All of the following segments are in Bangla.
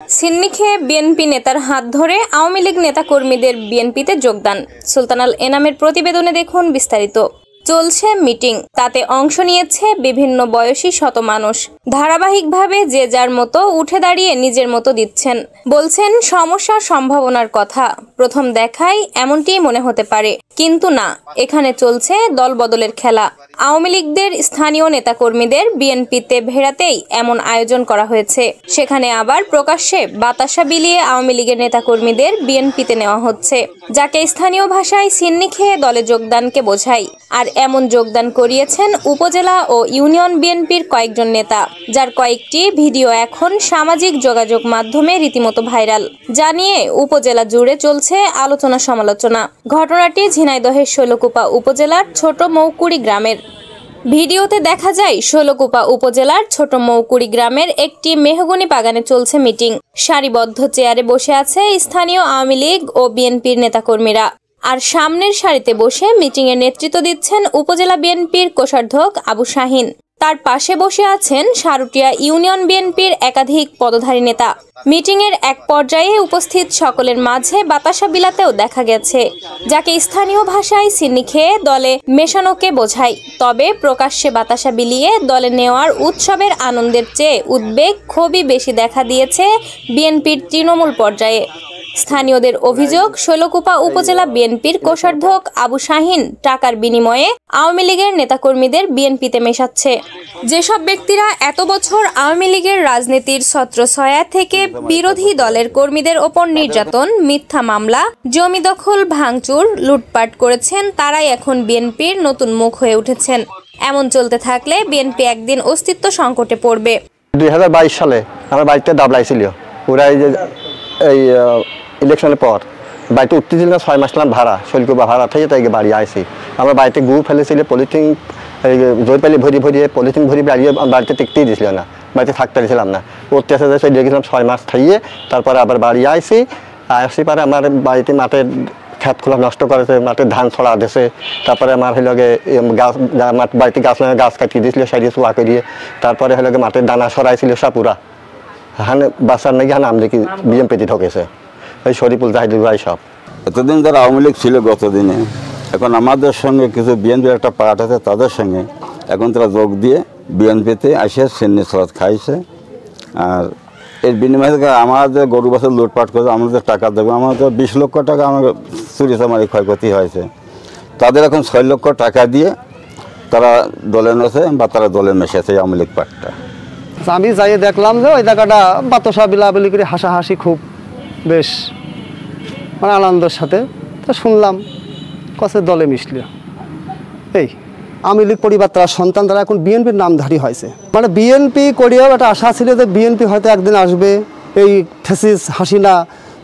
সিন্নি খেয়ে বিএনপি নেতার হাত ধরে আওয়ামী লীগ নেতাকর্মীদের বিএনপিতে যোগদান। সুলতানাল এনামের প্রতিবেদনে দেখুন বিস্তারিত। চলছে মিটিং, তাতে অংশ নিয়েছে বিভিন্ন বয়সী শত মানুষ। ধারাবাহিকভাবে যে যার মতো উঠে দাঁড়িয়ে নিজের মতো দিচ্ছেন, বলছেন সমস্যার সম্ভাবনার কথা। প্রথম দেখায় এমনটিই মনে হতে পারে, কিন্তু না, এখানে চলছে দলবদলের খেলা। আওয়ামী লীগদের স্থানীয় নেতাকর্মীদের বিএনপিতে ভেড়াতেই এমন আয়োজন করা হয়েছে। সেখানে আবার প্রকাশ্যে বাতাসা বিলিয়ে আওয়ামী লীগের নেতাকর্মীদের বিএনপিতে নেওয়া হচ্ছে, যাকে স্থানীয় ভাষায় সিন্নি খেয়ে দলে যোগদানকে বোঝায়। আর এমন যোগদান করিয়েছেন উপজেলা ও ইউনিয়ন বিএনপির কয়েকজন নেতা, যার কয়েকটি ভিডিও এখন সামাজিক যোগাযোগ মাধ্যমে রীতিমতো ভাইরাল। জানিয়ে উপজেলা জুড়ে চলছে আলোচনা সমালোচনা। ঘটনাটি ঝিনাইদহের শৈলকুপা উপজেলার ছোট মৌকুড়ি গ্রামের। ভিডিওতে দেখা যায় শৈলকুপা উপজেলার ছোট মৌকুড়ি গ্রামের একটি মেহগনি বাগানে চলছে মিটিং। সারিবদ্ধ চেয়ারে বসে আছে স্থানীয় আওয়ামী লীগ ও বিএনপির নেতাকর্মীরা। আর সামনের সারিতে বসে মিটিংয়ের নেতৃত্ব দিচ্ছেন উপজেলা বিএনপির কোষাধ্যক্ষ আবু শাহিন। তার পাশে বসে আছেন সারুটিয়া ইউনিয়ন বিএনপির একাধিক পদধারী নেতা। মিটিংয়ের এক পর্যায়ে উপস্থিত সকলের মাঝে বাতাসা বিলাতেও দেখা গেছে, যাকে স্থানীয় ভাষায় সিন্নি খেয়ে দলে মেশানোকে বোঝায়। তবে প্রকাশ্যে বাতাসা বিলিয়ে দলে নেওয়ার উৎসবের আনন্দের চেয়ে উদ্বেগ, ক্ষোভই বেশি দেখা দিয়েছে বিএনপির তৃণমূল পর্যায়ে। স্থানীয়দের অভিযোগ, শৈলকুপা উপজেলা বিএনপির কোষাধ্যক্ষ আবু শাহিন টাকার বিনিময়ে আওয়ামী লীগের নেতাকর্মীদের বিএনপিতে মেশাচ্ছে। যেসব ব্যক্তিরা এত বছর আওয়ামী লীগের রাজনীতির ছত্রছায়া থেকে বিরোধী দলের কর্মীদের ওপর নির্যাতন, মিথ্যা মামলা, জমি দখল, ভাঙচুর, লুটপাট করেছেন, তারাই এখন বিএনপির নতুন মুখ হয়ে উঠেছেন। এমন চলতে থাকলে বিএনপি একদিন অস্তিত্ব সংকটে পড়বে। 2022 সালে আমার বাড়িতে দাবলাইছিল, ওরা এই ইলেকশনের পর বাড়িতে উঠতেছিল না, 6 মাস ভাড়া, শৈলকুপা ভাড়া থেকে তাই বাড়ি আইসি। আমার বাড়িতে গু ফেলেছিল, পলিথিন জয়পালি ভরিয়ে পলিথিন ভরি বাড়িয়ে বাড়িতে টিকতেই দিছিল না, বাড়িতে থাকতে পারছিলাম না। উঠতে আসতে চলে গেছিলাম 6 মাস থাইয়ে, তারপরে আবার বাড়ি আইসি পরে আমার বাড়িতে মাঠের খেত খোলা নষ্ট করেছে, মাঠের ধান ছড়া দিয়েছে। তারপরে আমার হইলগে গাছ বাড়িতে গাছ কাটিয়ে দিয়েছিল, সারিয়ে চোয়া করিয়ে। তারপরে হইলগে মাঠের দানা সরাইছিল সাপুরা হানে বাসার নাকি হান আমলে কি বিএনপিতে ঢোকেছে, ওই শরীফুল জাহিদুল ভাই সব। এতদিন যারা আওয়ামী লীগ ছিল গত দিনে, এখন আমাদের সঙ্গে কিছু বিএনপির একটা পার্ট আছে, তাদের সঙ্গে এখন তারা যোগ দিয়ে বিএনপিতে আসে সিন্নি সলাদ খাইছে। আর এর বিনিময়ে আমাদের গরু বাছুর লুটপাট করে আমাদের টাকা দেবো, আমাদের 20 লক্ষ টাকা আমার চুরি চামারি ক্ষয়ক্ষতি হয়েছে। তাদের এখন 6 লক্ষ টাকা দিয়ে তারা দলে নেছে বা তারা দলে মেশেছে আওয়ামী লীগ পার্টটা। আমি যাই দেখলাম যে ওই জায়গাটা বাতাসা বিলাবিলি করে হাসাহাসি খুব বেশ মানে আনন্দের সাথে। তো শুনলাম কসে দলে মিশল, এই আওয়ামী লীগ পরিবার তারা সন্তান, তারা এখন বিএনপির নামধারী হয়েছে। মানে বিএনপি করিয়াও একটা আশা ছিল যে বিএনপি হয়তো একদিন আসবে, এই ফ্যাসিস্ট হাসিনা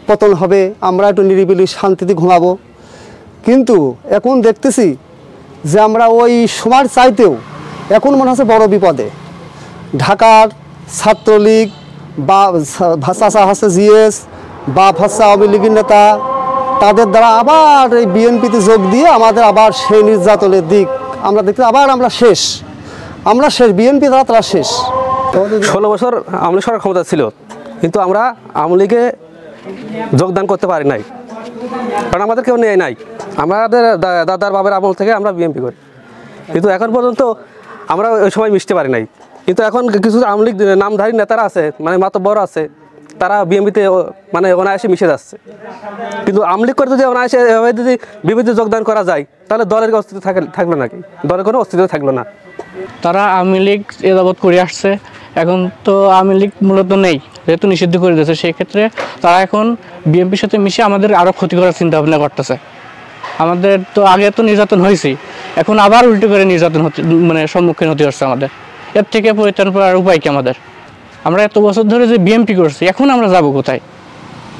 পতন হবে, আমরা একটু নিরিবিলি শান্তিতে ঘুমাবো। কিন্তু এখন দেখতেছি যে আমরা ওই সময়ের চাইতেও এখন মনে হচ্ছে বড় বিপদে। ঢাকার ছাত্রলীগ বা ভাষা হচ্ছে জিএস বা ভাষা আওয়ামী লীগের নেতা, তাদের দ্বারা আবার এই বিএনপিতে যোগ দিয়ে আমাদের আবার সেই নির্যাতনের দিক আমরা দেখতে, আবার আমরা শেষ বিএনপি দ্বারা তারা শেষ। 16 বছর আওয়ামী লীগ সরকার ক্ষমতা ছিল, কিন্তু আমরা আওয়ামী লীগে যোগদান করতে পারি নাই, কারণ আমাদের কেউ নেয় নাই। আমাদের দাদার বাবার আমল থেকে আমরা বিএনপি করি, কিন্তু এখন পর্যন্ত আমরা ওই সময় মিশতে পারি নাই। কিন্তু এখন কিছু আওয়ামী লীগ নামধারী নেতারা আছে, মানে মাতব্বর আছে, তারা বিএনপিতে মানে অনায়াসে মিশে যাচ্ছে। কিন্তু আওয়ামী লীগ করে যদি অনায়াসে এভাবে যদি বিএনপিতে যোগদান করা যায়, তাহলে দলের অস্তিত্ব থাকলো নাকি? দলের কোনো অস্তিত্ব থাকলো না। তারা আওয়ামী লীগ এ যাবৎ করে আসছে, এখন তো আওয়ামী লীগ মূলত নেই, যেহেতু নিষিদ্ধ করে দিয়েছে, সেই ক্ষেত্রে তারা এখন বিএনপির সাথে মিশে আমাদের আরও ক্ষতি করার চিন্তা ভাবনা করতেছে। আমাদের তো আগে তো নির্যাতন হয়েছে, এখন আবার উল্টো করে নির্যাতন হচ্ছে, মানে সম্মুখীন হতে হচ্ছে আমাদের। এর থেকে পরিত্রাণ পাওয়ার উপায় কি আমাদের? আমরা এত বছর ধরে যে বিএনপি করছি, এখন আমরা যাব কোথায়?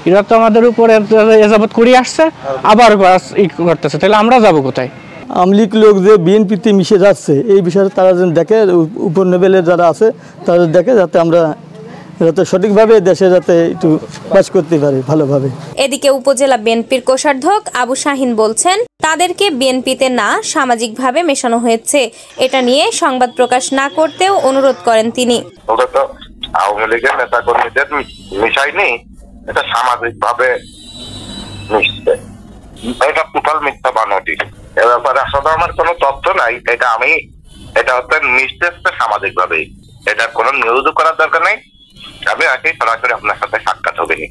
এরা তো আমাদের উপরে এজাবত করে আসছে, আবার করতেছে, তাহলে আমরা যাব কোথায়? আওয়ামী লীগ লোক যে বিএনপিতে মিশে যাচ্ছে, এই বিষয়ে তারা যেন দেখে, উপর লেভেলের যারা আছে তাদের দেখে, যাতে আমরা যাতে সঠিকভাবে দেশে যাতে একটু কাজ করতে পারে ভালোভাবে। এদিকে উপজেলা বিএনপির কোষাধ্যক্ষ আবু শাহিন বলছেন, তাদেরকে বিএনপিতে না সামাজিকভাবে মেশানো হয়েছে। এটা নিয়ে সংবাদ প্রকাশ না করতেও অনুরোধ করেন তিনি। আওয়ামী লীগের নেতা কর্মীদের মিশাইনি, এটা সামাজিক ভাবে মিশছে। এটা টোটাল মিথ্যা বানোয়াটি। এ ব্যাপারে আসলে আমার কোনো তথ্য নাই। এটা হচ্ছে মিশছে সামাজিক ভাবে। এটার কোনো নিউজও করার দরকার নেই। আমি আসি সরাসরি আপনার সাথে সাক্ষাৎ হবে নি,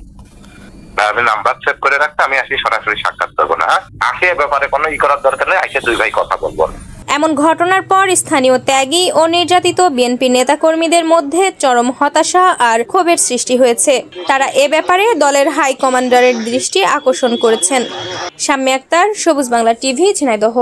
আমি নাম্বার সেভ করে রাখতে, আমি আসি সরাসরি সাক্ষাৎ করবো না। আসি এ ব্যাপারে কোনো করার দরকার নেই, আসে দুই ভাই কথা বলবো না। এমন ঘটনার পর স্থানীয় ত্যাগী ও নির্যাতিত বিএনপি নেতাকর্মীদের মধ্যে চরম হতাশা আর ক্ষোভের সৃষ্টি হয়েছে। তারা এ ব্যাপারে দলের হাই কমান্ডারের দৃষ্টি আকর্ষণ করেছেন। শাম্মী আক্তার, সবুজ বাংলা টিভি, ঝিনাইদহ।